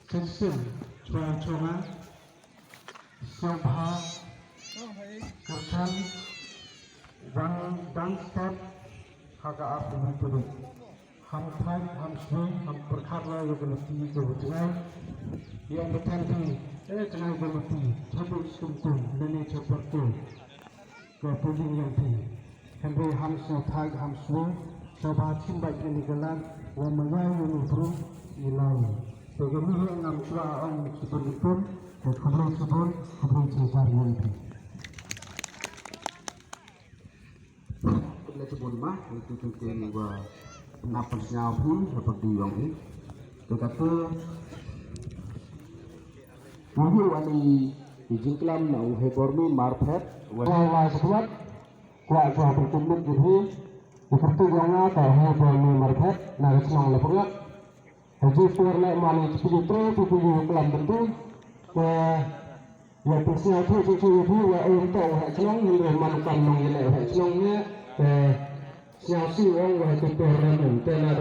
Sensen cuaca Sobha Kersan dan step Haga aku betul ham thai ham sui ham perkara yang berarti kebetulan yang berarti tengah berarti cabut sumtung dan seperti kepunyaan yang tinggi sampai ham thai ham sui Sobha timba ini gelar wamaya yang ilai bagaimana yang nampak orang sebelum kemudian cesar nanti. Kita sebut mah itu yang gua napasnya pun seperti yang ini. Kata wahyu wali dijengkelam mau hebormi marpet wala sebuat kuasa bertemu jadi seperti yang ada hebormi marpet naris nang lepungak haji suarla mani seperti itu kelam bentuk ya persnya itu ya untuk hasilnya ini manukan mengenai hasilnya siapa sih orang yang itu orang yang tenar